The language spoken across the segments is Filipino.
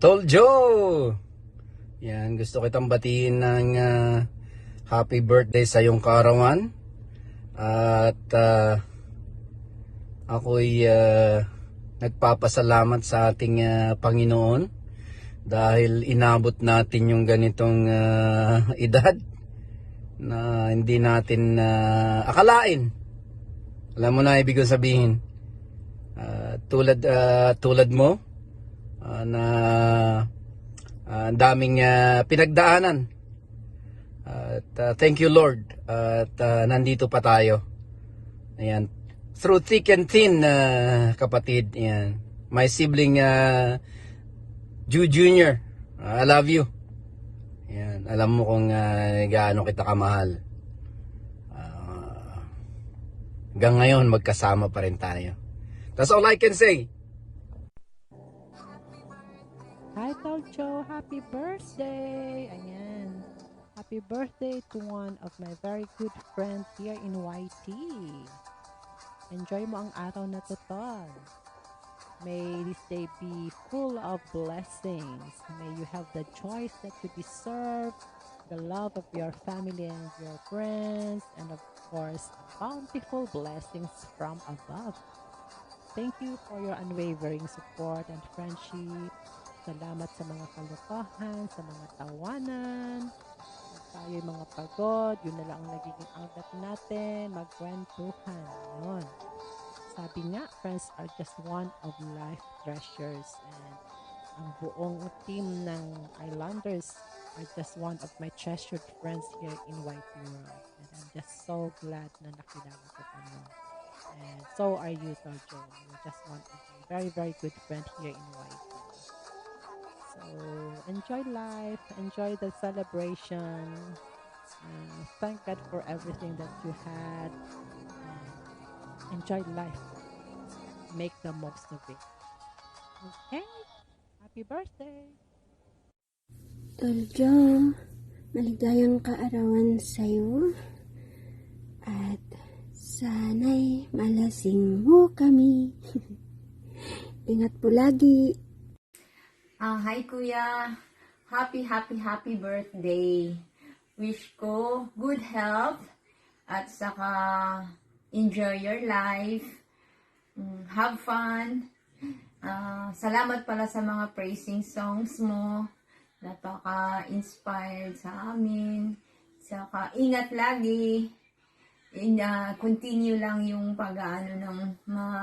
Toljo! Yan, gusto kitang batiin ng happy birthday sa iyong kaarawan. At ako'y nagpapasalamat sa ating Panginoon dahil inabot natin yung ganitong edad na hindi natin akalain. Alam mo na ibig sabihin, tulad mo, na ang daming pinagdaanan. At thank you Lord, at nandito pa tayo. Ayan, through thick and thin, kapatid. Ayan, my sibling Ju Jr., I love you. Ayan, alam mo kung gaano kita kamahal. Hanggang ngayon magkasama pa rin tayo. That's all I can say. Hi Tolcho, happy birthday! Ayan. Happy birthday to one of my very good friends here in YT. Enjoy mo ang araw na to, Tol. May this day be full of blessings. May you have the choice that you deserve, the love of your family and your friends, and of course, bountiful blessings from above. Thank you for your unwavering support and friendship. Salamat sa mga kalokohan, sa mga tawanan. Tayo'y mga pagod, yun na lang ang nagiging outlet natin, magkwentuhan. Yun. sabi nga, friends are just one of life treasures. And ang buong team ng Islanders are just one of my treasured friends here in White World. And I'm just so glad na nakilala ko kami. And so are you, Torjo. You're just one of my very, very good friend here in YT. So enjoy life, enjoy the celebration, and thank God for everything that you had. And enjoy life. Make the most of it. Okay? Happy birthday! Toljo, maligayang kaarawan sa'yo at sana'y malasing mo kami. Ingat po lagi. Hi Kuya! Happy birthday! Wish ko good health at saka enjoy your life. Have fun. Salamat pala sa mga praising songs mo. Napaka-inspired sa amin. Saka ingat lagi. Continue lang yung pag-ano ng mga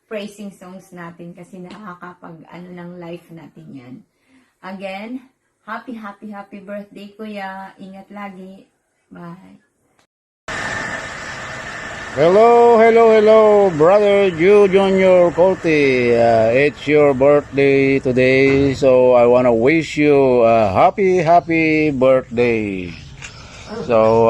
praising songs natin kasi nakakapag-ano ng life natin yan. Again, happy birthday Kuya. Ingat lagi. Bye. Hello, brother Ju Junior Corti. It's your birthday today, so I want to wish you a happy birthday. So,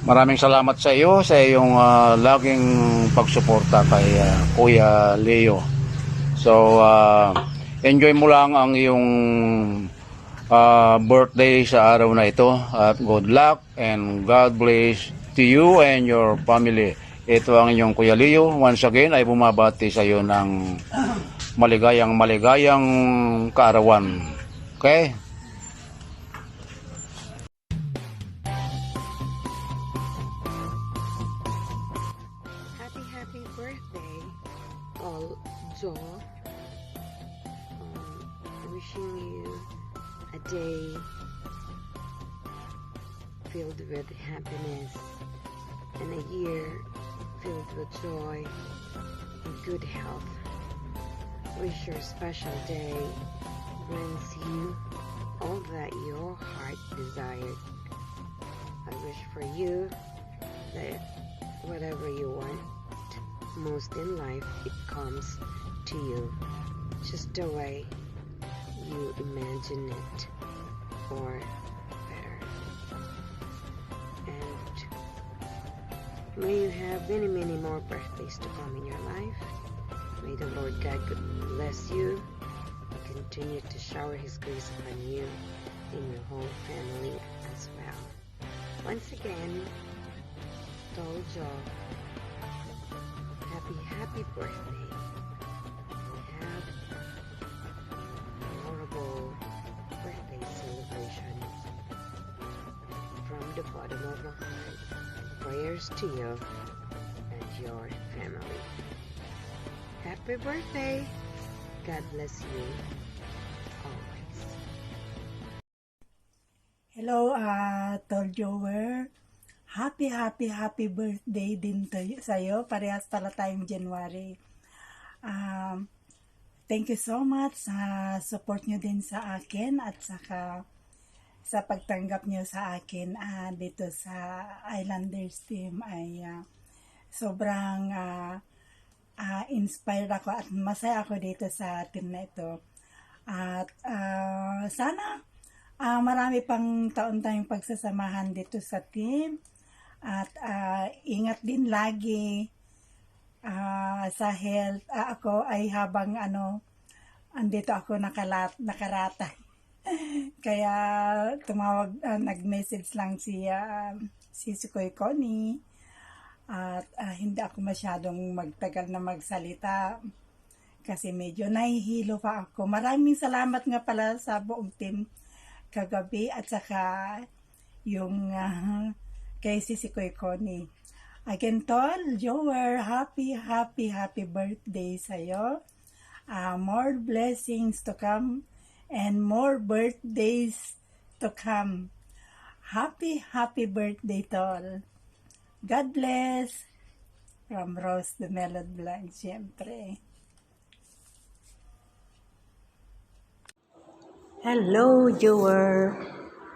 maraming salamat sa iyo sa iyong laging pagsuporta kay Kuya Leo. So, enjoy mo lang ang iyong birthday sa araw na ito at good luck and God bless to you and your family. Ito ang inyong Kuya Leo. Once again ay bumabati sa iyo ng maligayang kaarawan. Okay? Happy birthday, Jo. Wishing you a day filled with happiness and a year filled with joy and good health. Wish your special day brings you all that your heart desired. I wish for you that whatever you want most in life, it comes to you just the way you imagine it or better. And may you have many more birthdays to come in your life. May the Lord God bless you and continue to shower His grace upon you and your whole family as well. Once again, Toljo, happy birthday. Have memorable birthday celebration. From the bottom of my heart, prayers to you and your family. Happy birthday. God bless you always. Hello, Toljower. Happy birthday din sa'yo. Parehas pala tayong January. Thank you so much sa support nyo din sa akin at saka sa pagtanggap nyo sa akin dito sa Islanders team ay sobrang inspired ako at masaya ako dito sa team na ito. At sana marami pang taon tayong pagsasamahan dito sa team. At ingat din lagi sa health. Ako ay habang andito ako nakaratay. Kaya tumawag, nag-message lang si Sikoy Connie. At hindi ako masyadong magtagal na magsalita kasi medyo nahihilo pa ako. Maraming salamat nga pala sa buong team kagabi at saka yung kay Sikoy Connie. Again, Tol, Jower, happy birthday sa'yo. More blessings to come and more birthdays to come. Happy birthday, Tol. God bless. from Rose the Melod Vlog, syempre. Hello, viewer.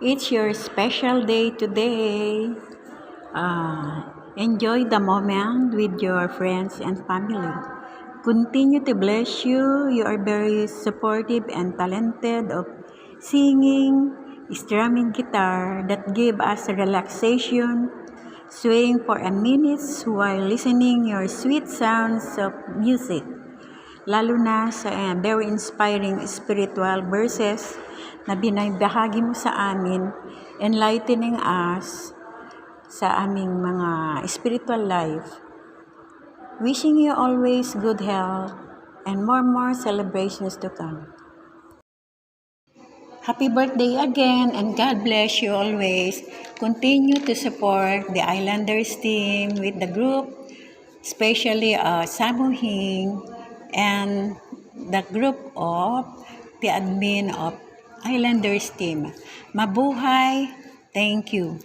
It's your special day today. Enjoy the moment with your friends and family. Continue to bless you. You are very supportive and talented of singing, strumming guitar that give us relaxation, swaying for a minute while listening your sweet sounds of music. Lalo na sa very inspiring spiritual verses na binahagi mo sa amin, enlightening us sa aming mga spiritual life. Wishing you always good health and more celebrations to come. Happy birthday again and God bless you always. Continue to support the Islanders team with the group, especially Samu Hing and the group of the admin of Islanders team. Mabuhay! Thank you.